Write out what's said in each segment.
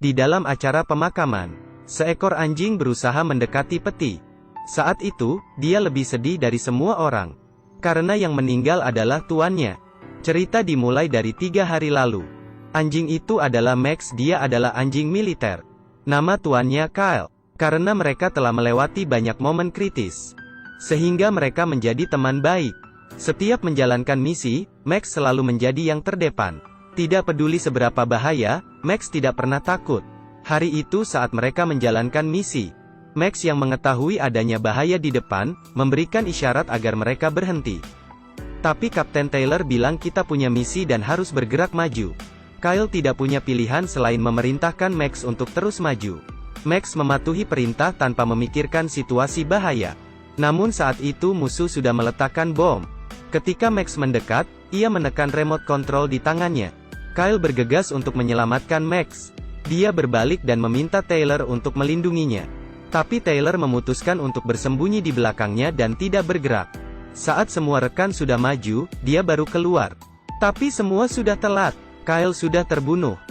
Di dalam acara pemakaman, seekor anjing berusaha mendekati peti. Saat itu, dia lebih sedih dari semua orang. Karena yang meninggal adalah tuannya. Cerita dimulai dari 3 hari lalu. Anjing itu adalah Max, dia adalah anjing militer. Nama tuannya Kyle. Karena mereka telah melewati banyak momen kritis, sehingga mereka menjadi teman baik. Setiap menjalankan misi, Max selalu menjadi yang terdepan. Tidak peduli seberapa bahaya, Max tidak pernah takut. Hari itu saat mereka menjalankan misi, Max yang mengetahui adanya bahaya di depan, memberikan isyarat agar mereka berhenti. Tapi Kapten Taylor bilang kita punya misi dan harus bergerak maju. Kyle tidak punya pilihan selain memerintahkan Max untuk terus maju. Max mematuhi perintah tanpa memikirkan situasi bahaya. Namun saat itu musuh sudah meletakkan bom. Ketika Max mendekat, ia menekan remote control di tangannya. Kyle bergegas untuk menyelamatkan Max. Dia berbalik dan meminta Taylor untuk melindunginya. Tapi Taylor memutuskan untuk bersembunyi di belakangnya dan tidak bergerak. Saat semua rekan sudah maju, dia baru keluar. Tapi semua sudah telat. Kyle sudah terbunuh.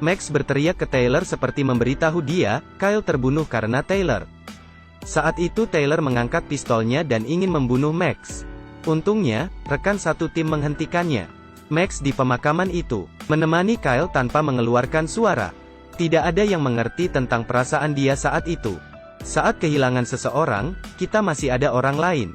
Max berteriak ke Taylor seperti memberitahu dia, Kyle terbunuh karena Taylor. Saat itu Taylor mengangkat pistolnya dan ingin membunuh Max. Untungnya, rekan satu tim menghentikannya. Max di pemakaman itu, menemani Kyle tanpa mengeluarkan suara. Tidak ada yang mengerti tentang perasaan dia saat itu. Saat kehilangan seseorang, kita masih ada orang lain.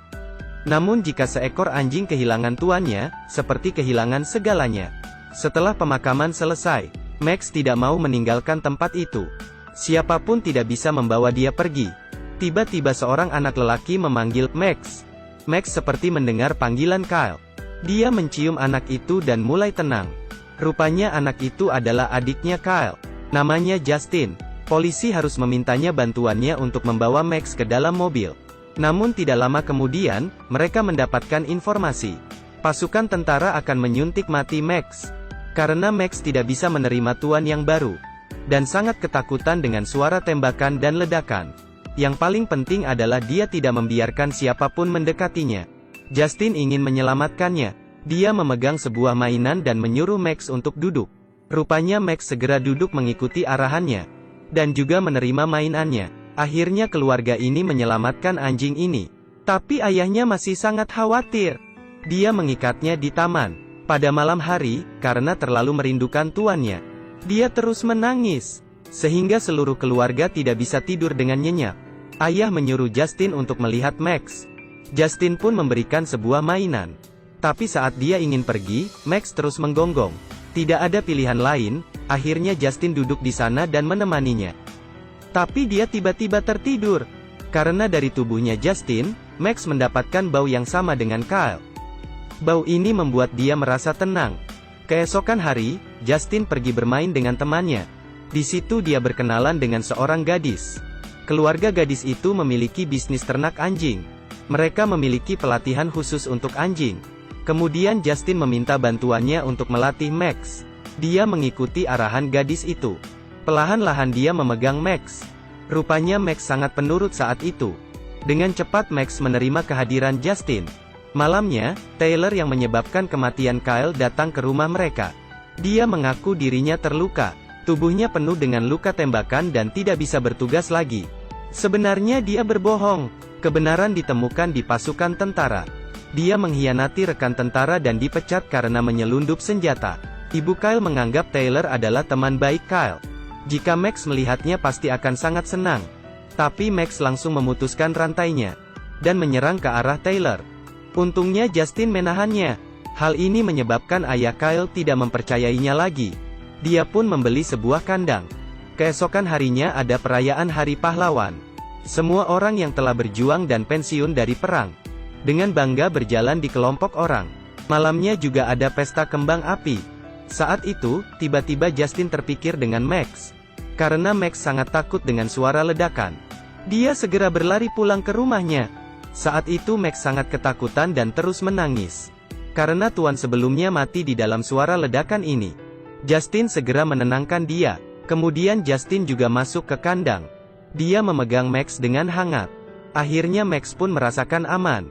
Namun jika seekor anjing kehilangan tuannya, seperti kehilangan segalanya. Setelah pemakaman selesai, Max tidak mau meninggalkan tempat itu. Siapapun tidak bisa membawa dia pergi. Tiba-tiba seorang anak lelaki memanggil Max. Max seperti mendengar panggilan Kyle. Dia mencium anak itu dan mulai tenang. Rupanya anak itu adalah adiknya Kyle. Namanya Justin. Polisi harus memintanya bantuannya untuk membawa Max ke dalam mobil. Namun tidak lama kemudian, mereka mendapatkan informasi. Pasukan tentara akan menyuntik mati Max. Karena Max tidak bisa menerima tuan yang baru. Dan sangat ketakutan dengan suara tembakan dan ledakan. Yang paling penting adalah dia tidak membiarkan siapapun mendekatinya. Justin ingin menyelamatkannya. Dia memegang sebuah mainan dan menyuruh Max untuk duduk. Rupanya Max segera duduk mengikuti arahannya. Dan juga menerima mainannya. Akhirnya keluarga ini menyelamatkan anjing ini. Tapi ayahnya masih sangat khawatir. Dia mengikatnya di taman. Pada malam hari, karena terlalu merindukan tuannya. Dia terus menangis. Sehingga seluruh keluarga tidak bisa tidur dengan nyenyak. Ayah menyuruh Justin untuk melihat Max. Justin pun memberikan sebuah mainan. Tapi saat dia ingin pergi, Max terus menggonggong. Tidak ada pilihan lain, akhirnya Justin duduk di sana dan menemaninya. Tapi dia tiba-tiba tertidur. Karena dari tubuhnya Justin, Max mendapatkan bau yang sama dengan Kyle. Bau ini membuat dia merasa tenang. Keesokan hari, Justin pergi bermain dengan temannya. Di situ dia berkenalan dengan seorang gadis. Keluarga gadis itu memiliki bisnis ternak anjing. Mereka memiliki pelatihan khusus untuk anjing. Kemudian Justin meminta bantuannya untuk melatih Max. Dia mengikuti arahan gadis itu. Perlahan-lahan dia memegang Max. Rupanya Max sangat penurut saat itu. Dengan cepat Max menerima kehadiran Justin. Malamnya, Taylor yang menyebabkan kematian Kyle datang ke rumah mereka. Dia mengaku dirinya terluka. Tubuhnya penuh dengan luka tembakan dan tidak bisa bertugas lagi. Sebenarnya dia berbohong. Kebenaran ditemukan di pasukan tentara. Dia mengkhianati rekan tentara dan dipecat karena menyelundup senjata. Ibu Kyle menganggap Taylor adalah teman baik Kyle. Jika Max melihatnya pasti akan sangat senang. Tapi Max langsung memutuskan rantainya. Dan menyerang ke arah Taylor. Untungnya Justin menahannya. Hal ini menyebabkan ayah Kyle tidak mempercayainya lagi. Dia pun membeli sebuah kandang. Keesokan harinya ada perayaan Hari Pahlawan. Semua orang yang telah berjuang dan pensiun dari perang. Dengan bangga berjalan di kelompok orang. Malamnya juga ada pesta kembang api. Saat itu, tiba-tiba Justin terpikir dengan Max. Karena Max sangat takut dengan suara ledakan. Dia segera berlari pulang ke rumahnya. Saat itu Max sangat ketakutan dan terus menangis. Karena tuan sebelumnya mati di dalam suara ledakan ini. Justin segera menenangkan dia. Kemudian Justin juga masuk ke kandang. Dia memegang Max dengan hangat. Akhirnya Max pun merasakan aman.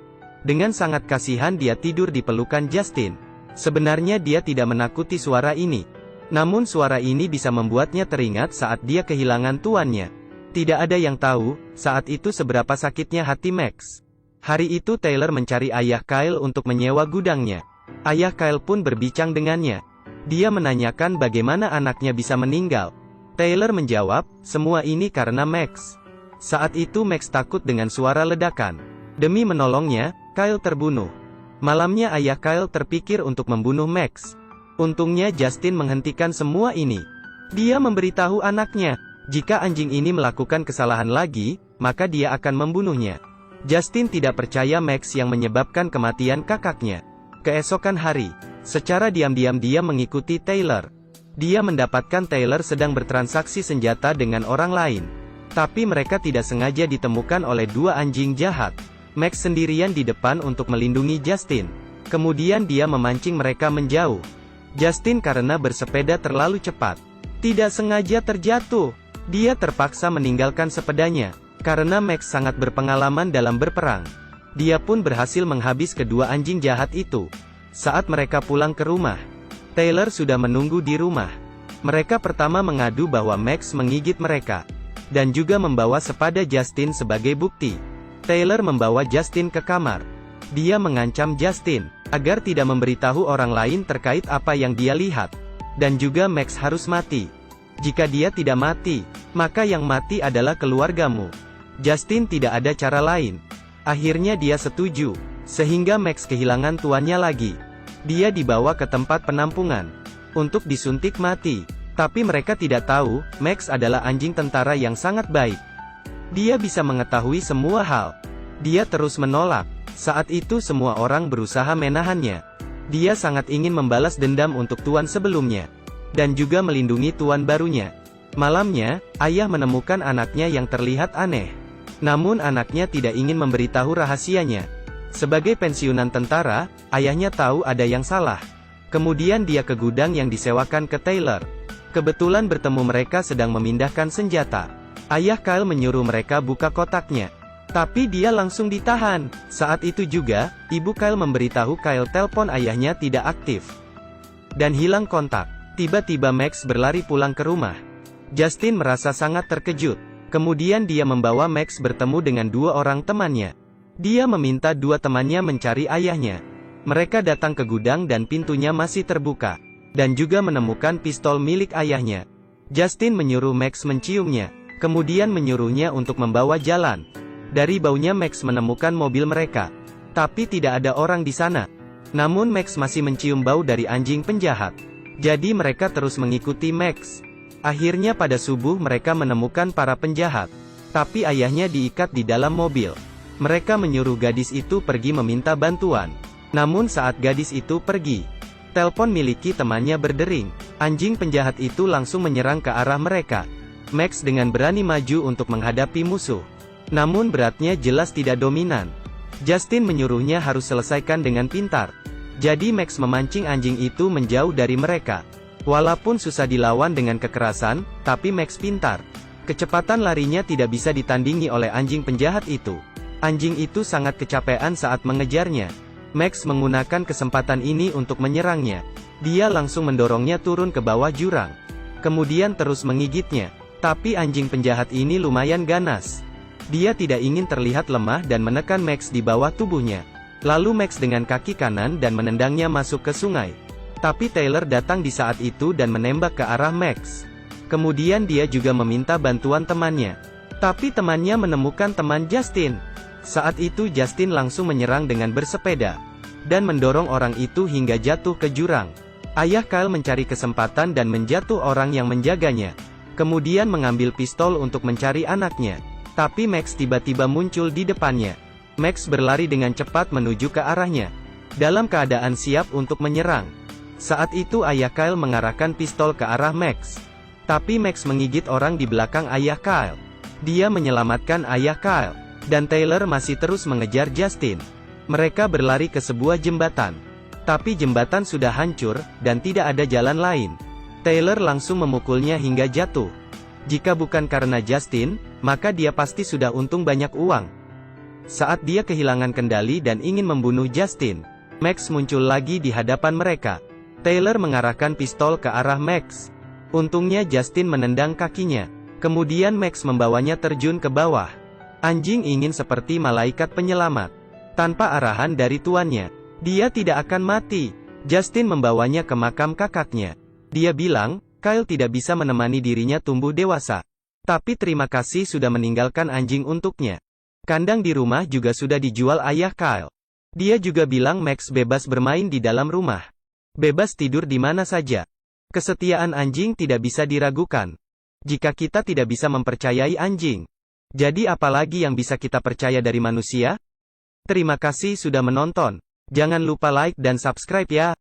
Dengan sangat kasihan dia tidur di pelukan Justin. Sebenarnya dia tidak menakuti suara ini. Namun suara ini bisa membuatnya teringat saat dia kehilangan tuannya. Tidak ada yang tahu, saat itu seberapa sakitnya hati Max. Hari itu Taylor mencari ayah Kyle untuk menyewa gudangnya. Ayah Kyle pun berbincang dengannya. Dia menanyakan bagaimana anaknya bisa meninggal. Taylor menjawab, semua ini karena Max. Saat itu Max takut dengan suara ledakan. Demi menolongnya, Kyle terbunuh. Malamnya ayah Kyle terpikir untuk membunuh Max. Untungnya Justin menghentikan semua ini. Dia memberitahu anaknya, jika anjing ini melakukan kesalahan lagi, maka dia akan membunuhnya. Justin tidak percaya Max yang menyebabkan kematian kakaknya. Keesokan hari, secara diam-diam dia mengikuti Taylor. Dia mendapatkan Taylor sedang bertransaksi senjata dengan orang lain. Tapi mereka tidak sengaja ditemukan oleh dua anjing jahat. Max sendirian di depan untuk melindungi Justin. Kemudian dia memancing mereka menjauh. Justin karena bersepeda terlalu cepat, tidak sengaja terjatuh. Dia terpaksa meninggalkan sepedanya, karena Max sangat berpengalaman dalam berperang. Dia pun berhasil menghabis kedua anjing jahat itu. Saat mereka pulang ke rumah, Taylor sudah menunggu di rumah. Mereka pertama mengadu bahwa Max menggigit mereka, dan juga membawa sepada Justin sebagai bukti. Taylor membawa Justin ke kamar. Dia mengancam Justin, agar tidak memberitahu orang lain terkait apa yang dia lihat. Dan juga Max harus mati. Jika dia tidak mati, maka yang mati adalah keluargamu. Justin tidak ada cara lain. Akhirnya dia setuju, sehingga Max kehilangan tuannya lagi. Dia dibawa ke tempat penampungan, untuk disuntik mati. Tapi mereka tidak tahu, Max adalah anjing tentara yang sangat baik. Dia bisa mengetahui semua hal. Dia terus menolak. Saat itu semua orang berusaha menahannya. Dia sangat ingin membalas dendam untuk tuan sebelumnya. Dan juga melindungi tuan barunya. Malamnya, ayah menemukan anaknya yang terlihat aneh. Namun anaknya tidak ingin memberitahu rahasianya. Sebagai pensiunan tentara, ayahnya tahu ada yang salah. Kemudian dia ke gudang yang disewakan ke Taylor. Kebetulan bertemu mereka sedang memindahkan senjata. Ayah Kyle menyuruh mereka buka kotaknya. Tapi dia langsung ditahan. Saat itu juga, ibu Kyle memberitahu Kyle telepon ayahnya tidak aktif. Dan hilang kontak. Tiba-tiba Max berlari pulang ke rumah. Justin merasa sangat terkejut. Kemudian dia membawa Max bertemu dengan dua orang temannya. Dia meminta dua temannya mencari ayahnya. Mereka datang ke gudang dan pintunya masih terbuka. Dan juga menemukan pistol milik ayahnya. Justin menyuruh Max menciumnya. Kemudian menyuruhnya untuk membawa jalan. Dari baunya Max menemukan mobil mereka. Tapi tidak ada orang di sana. Namun Max masih mencium bau dari anjing penjahat. Jadi mereka terus mengikuti Max. Akhirnya pada subuh mereka menemukan para penjahat. Tapi ayahnya diikat di dalam mobil. Mereka menyuruh gadis itu pergi meminta bantuan. Namun saat gadis itu pergi, telepon miliki temannya berdering. Anjing penjahat itu langsung menyerang ke arah mereka. Max dengan berani maju untuk menghadapi musuh. Namun beratnya jelas tidak dominan. Justin menyuruhnya harus selesaikan dengan pintar. Jadi Max memancing anjing itu menjauh dari mereka. Walaupun susah dilawan dengan kekerasan, tapi Max pintar. Kecepatan larinya tidak bisa ditandingi oleh anjing penjahat itu. Anjing itu sangat kecapean saat mengejarnya. Max menggunakan kesempatan ini untuk menyerangnya. Dia langsung mendorongnya turun ke bawah jurang. Kemudian terus menggigitnya. Tapi anjing penjahat ini lumayan ganas. Dia tidak ingin terlihat lemah dan menekan Max di bawah tubuhnya. Lalu Max dengan kaki kanan dan menendangnya masuk ke sungai. Tapi Taylor datang di saat itu dan menembak ke arah Max. Kemudian dia juga meminta bantuan temannya. Tapi temannya menemukan teman Justin. Saat itu Justin langsung menyerang dengan bersepeda. Dan mendorong orang itu hingga jatuh ke jurang. Ayah Kyle mencari kesempatan dan menjatuh orang yang menjaganya. Kemudian mengambil pistol untuk mencari anaknya. Tapi Max tiba-tiba muncul di depannya. Max berlari dengan cepat menuju ke arahnya. Dalam keadaan siap untuk menyerang. Saat itu ayah Kyle mengarahkan pistol ke arah Max. Tapi Max menggigit orang di belakang ayah Kyle. Dia menyelamatkan ayah Kyle. Dan Taylor masih terus mengejar Justin. Mereka berlari ke sebuah jembatan. Tapi jembatan sudah hancur, dan tidak ada jalan lain. Taylor langsung memukulnya hingga jatuh. Jika bukan karena Justin, maka dia pasti sudah untung banyak uang. Saat dia kehilangan kendali dan ingin membunuh Justin, Max muncul lagi di hadapan mereka. Taylor mengarahkan pistol ke arah Max. Untungnya Justin menendang kakinya. Kemudian Max membawanya terjun ke bawah. Anjing ingin seperti malaikat penyelamat. Tanpa arahan dari tuannya, dia tidak akan mati. Justin membawanya ke makam kakaknya. Dia bilang, Kyle tidak bisa menemani dirinya tumbuh dewasa. Tapi terima kasih sudah meninggalkan anjing untuknya. Kandang di rumah juga sudah dijual ayah Kyle. Dia juga bilang Max bebas bermain di dalam rumah. Bebas tidur di mana saja. Kesetiaan anjing tidak bisa diragukan. Jika kita tidak bisa mempercayai anjing, jadi apalagi yang bisa kita percaya dari manusia? Terima kasih sudah menonton. Jangan lupa like dan subscribe ya.